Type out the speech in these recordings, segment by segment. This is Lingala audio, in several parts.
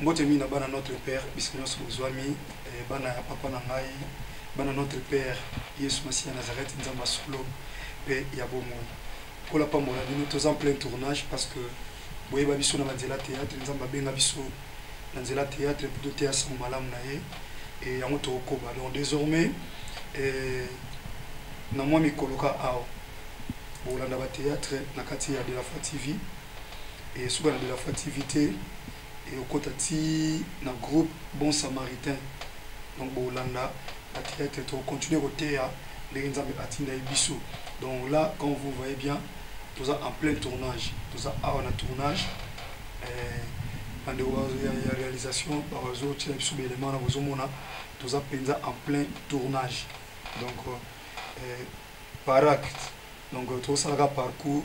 Mbotemi na bana notre père bisenyo sozwami bana ya papa na ngai bana notre père Yesu Masia Nazareth nzamba solo pe ya bomoi kola pambola bino tous en plein tournage parce que boyeba biso na nzela théâtre nzamba benga biso na nzela théâtre pour doter à son malam na ye et yango to koba donc désormais na moi mikoloka ao bolanda ba théâtre na kati ya de la foi TV et souvent de la foi TV et au côté na groupe Bon Samaritain donc bolanda la théâtre to continuer au théâtre les nzambe atinda biso donc là quand vous voyez bien tout ça en plein tournage tout ça en tournage en de la réalisation par les autres éléments vous mona tout ça penza en plein tournage donc par acte donc tout ça la parcours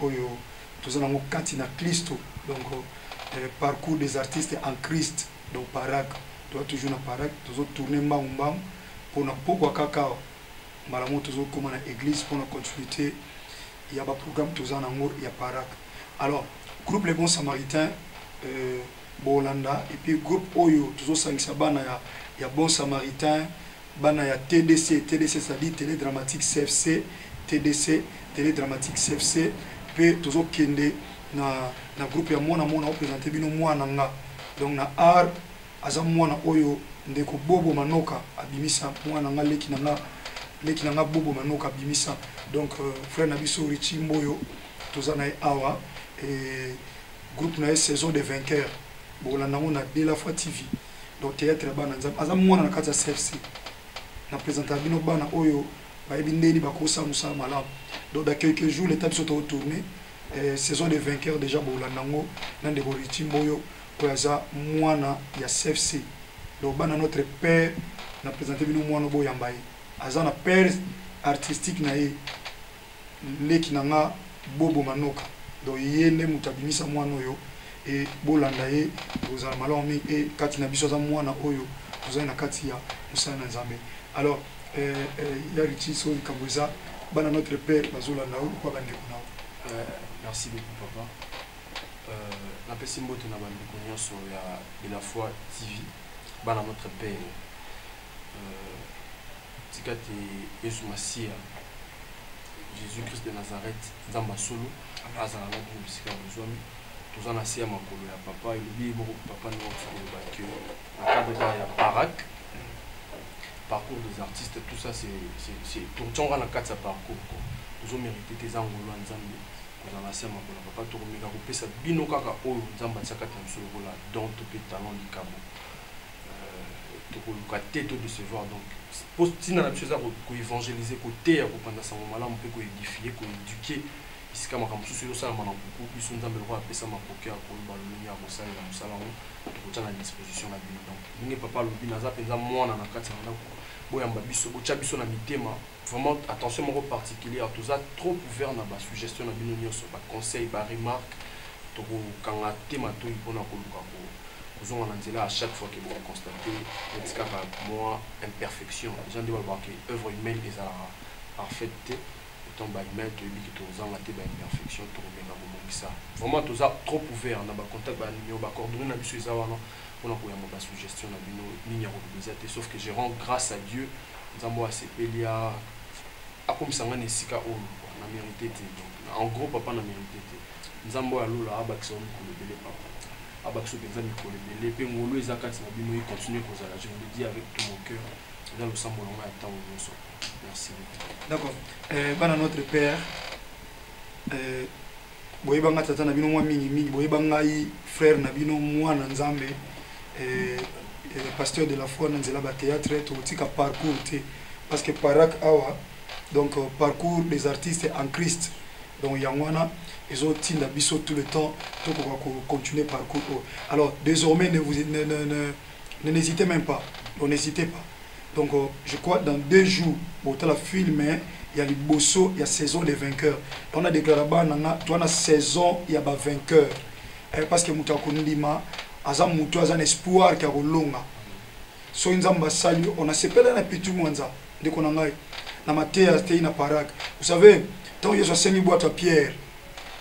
oyo tout ça na katina Christo donc parcours des artistes en Christ donc par acte doit toujours na par acte tout tourner mbam pour na pokwa kaka malamu tout comme na église pour la continuité il y a un programme tout ça en amour il y a par acte alors groupe les bons samaritains Bolanda et puis groupe oyo tout ça bana ya bon samaritain bana ya TDC ça dit télé dramatique CFC TDC télé dramatique CFC puis tout ça kende na groupe ya mona présenter bino mwana nga donc na art aza mwana oyo ndeko bobo manoka abimisa mwana nga leki nanga bobo manoka abimisa donc frère nabiso Richie Mboyo tout ça na awa et groupe na saison des vainqueurs bolanda na de la foi TV donc théâtre bana nzamba aza mwana na kati CFC na présenter bino bana oyo bayebi ndeni bakosa musa malam donc dans quelques jours l'étape sont retourné saison des vainqueurs déjà bolanda ngo na de Richie Mboyo ko aza mwana ya CFC donc bana notre père na présenter bino mwana boyambaye aza na père artistique na ye leki nanga bobo manoka donc yende mutabimisa mwana oyo et bolanda ye bozala malomi et kati na biso za mwana oyo tozali na kati ya musana nzambe alors ya Richie so kamboza bana notre père bazolanda ou kwa bande kuna merci beaucoup papa la pesi mbote na bande konyoso ya de la foi TV bana notre père tikati Yesu Masia Jésus-Christ de Nazareth nzamba solo azala na bisika bozwami toza na sia makolo ya papa elobi boko papa no ba que na cadre ya Barak parcours des artistes tout ça c'est tourtonga na kati ya parcours ko tozo mériter tes angolo nzambe koza na sia makolo papa to komeka kopesa bino kaka oyo nzamba tsaka ta msolo la donc to pe talent likabo to koluka te to décevoir donc postina na chose ko évangéliser côté ya ko panda sa malamu pe ko édifier ko éduquer isika makambo susu yosala mana beaucoup biso nzambe ko apesa makoki ya koloba lolenge ya kosala na mosala ngo tokotia na disposition na bino donc ndenge papa lobi naza mpenza mwana na kati ya ndako boyamba biso botia biso na mitema vraiment attention moko particulière toza trop ouvert na basuggestion na bino nyonso baconseil baremarque tokokanga tema toyi mpona koluka kozonga na nzela à chaque fois que vous constatez neti kaka mwa imperfection déjà nde balobaka œuvre humaine ezalaka parfaite ton baïmel tu dis que tu as imperfection tu remets ça vraiment tu as trop ouvert na ba contact ba numéro ba coordonnées na biso eza wana on a koya ba suggestion na bino ligne ya mobilisation sauf que je rends grâce à Dieu nzambo a sepelia akomisa ngane sika o na mérité donc en gros papa na mérité nzambo ya lola abakisa on ko lebele papa abakisa penza mi ko lebele pe ngolo eza kati na bino continuer kozala je le dis avec tout mon cœur dans le sambolo ya temps nyonso. Merci. D'accord. Bana notre père boyebanga tata na bino mwa mingi boyebanga frère na bino mwana nzambe pasteur de la foi na nzela ba théâtre to tika parcours te parce que parak awa donc parcours des artistes en Christ donc yangwana ils ont tinda biso tout le temps to ko continuer parcours alors désormais n'hésitez même pas n'hésitez pas. Donc, je crois dans 2 jours, pour la film, il y a les bosso, il y a saison des vainqueurs. On a déclaré, tu as saison, il y a des vainqueurs. Parce que Mouta Kondima, Azam Mouta, un espoir qui a longa. So, on a sepelé un petit mouanza, dès qu'on a na matéa, c'était na parak. Vous savez, tant il y a 5 boîtes à pierre,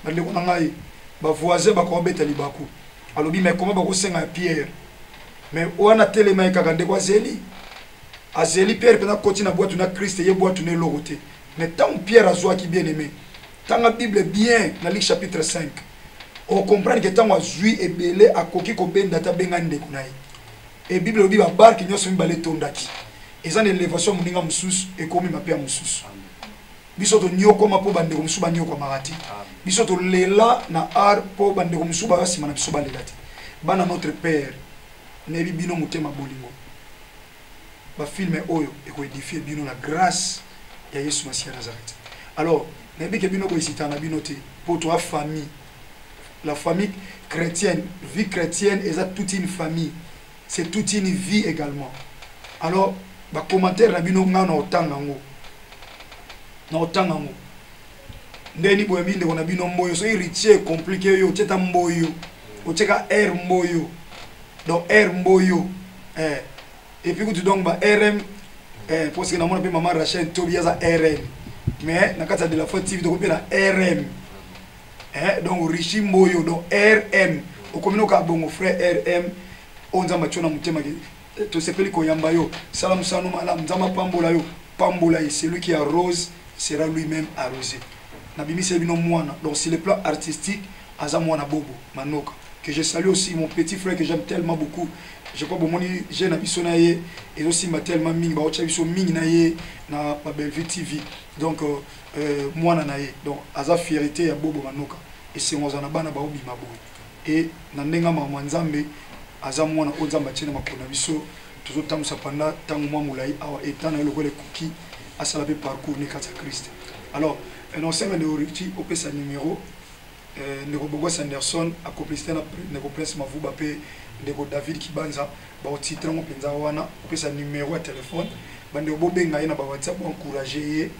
dès qu'on a ba voisin, ba kombeta libaku. alobi mais comment bako senga Pierre mais wana telema ekakande kwa zeli azeli Pierre pena koti na boîte na Christ ye boîte ne logote mais tant Pierre azwa qui bien aimé tant la Bible bien dans Luc chapitre 5 on comprend que tant azui ebele akoki ko benda ta benga ndeko nayi et Bible obi ba barki nyoso mbale tondaki eza na élévation muninga mususu ekomi mapia mususu biso to nyoko mapo bandeko mususu ba nyoko marati biso to lela na ar po bandeko mususu ba sima na biso ba lelati bana notre père ne bino mutema bolingo ba filme oyo eko édifier bino la grâce ya Yesu Masia Nazareth. Alors ne bi ke bino ko isita na bino te pour toi famille la famille chrétienne vie chrétienne est toute une famille c'est toute une vie également. Alors ba commentaire na bino ngana otanga ngo na otanga ngo ndeni boye minde kona bino mboyo so iritier compliqué yo teta mboyo oteka r mboyo donc r mboyo et puis tu donc ba rm parce que na mona pe maman Rachel Tobias a rm mais na kata de la fois TV donc pe na rm donc richi mboyo donc rm okomino ka bongo frère rm onza machona mutema to sepeli ko yamba yo salam sanu malam nzama pambola yo pambola et celui qui arrose sera lui-même arrosé na bimi c'est bino mwana donc sur le plan artistique aza mwana bobo manoka que je salue aussi mon petit frère que j'aime tellement beaucoup je crois bon moni jeune abiso na ye et aussi ma tellement mingi ba ocha biso mingi na ye na ba Bellevue TV donc mwana na ye donc aza fierté ya bobo manoka et c'est ngozana bana ba obi mabo et na ndenga mama nzambe aza mwana onzamba tshena makona biso toujours tamusa panda tangu mwa mulai awa etana le kole kuki asala pe parcours ne kata Christ. Alors non c'est le Richi au pesa numéro ndeko Bogos Anderson a complicité na ndeko Prince Mavuba pe ndeko David Kibanza ba titre mo penza wana pesa numéro de téléphone bande bobenga na ba WhatsApp pour encourager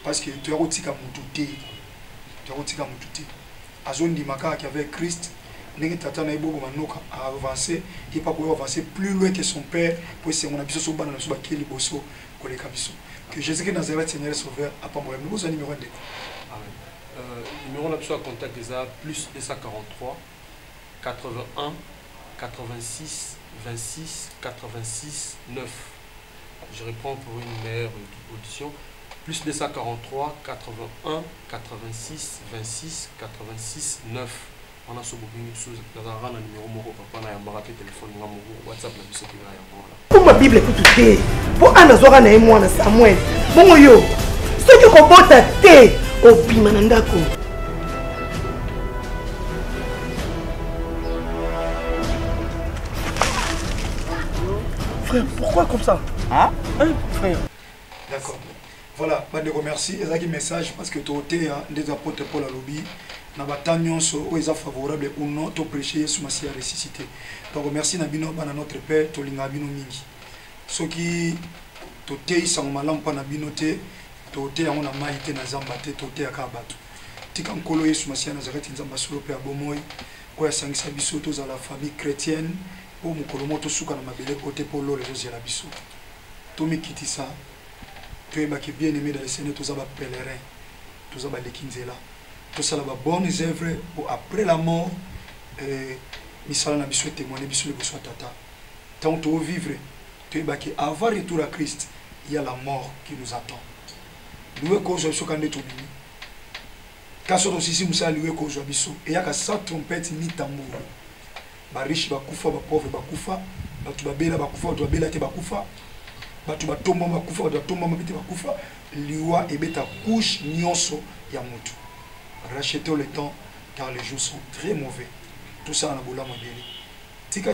parce que tu as rotika mututé azondi maka qui avec Christ ndenge tata na ibobo manoka a avancer et pas pour avancer plus loin que son père pour c'est mon abiso so bana na so ba keli boso koleka biso que Jésus de Nazareth Seigneur Sauveur a pas moi nous numéro de numéro là à contact déjà plus 243 81 86 26 86 9. Je réponds pour une meilleure audition. Plus 243 81 86 26 86 9. On a ce beaucoup de choses. Dans un numéro moro papa na yambara téléphone ngamo WhatsApp na biso ki na yambara. Pour ma Bible écoute te. Pour anazora na moi na Samuel. Bon yo. Ce que kobota te obima na ndako. Frère, pourquoi comme ça? Hein, frère? D'accord. Voilà, pas de remercier. Et ça qui message parce que tu as des apôtres Paul à lobby. Na batanyon so oeza favorable ou non to prêcher Yesu Masia ressuscité. Donc merci na bino bana notre père to linga bino mingi. Soki to tei sang malam pa na bino te to te yango na maite na zamba te to te akabatu. Tika nkolo Yesu Masia Nazareth nzamba solo pe abomoy ko ya sangisa biso to za la famille chrétienne o mukolo moto suka na mabele côté polo les autres la biso. To mikitisa to eba ki bien aimé dans le Seigneur to za ba pèlerin to za ba lekinzela. Tout ça là bonnes œuvres pour après la mort misala na biso témoigner biso le biso tata tant to vivre tu es baké avant retour à Christ il y a la mort qui nous attend nous ko zo so kande to bini kaso to sisi musa liwe ko zo biso et ya ka sa trompette ni tambour ba riche ba kufa ba pauvre ba kufa ba tu ba bela ba kufa ba tu ba bela te ba kufa ba tu ba tomba ba kufa ba tu tomba ba te ba kufa liwa ebeta couche nyonso ya mutu. Rachetez le temps car les jours sont très mauvais. Tout ça en a boula mon bien.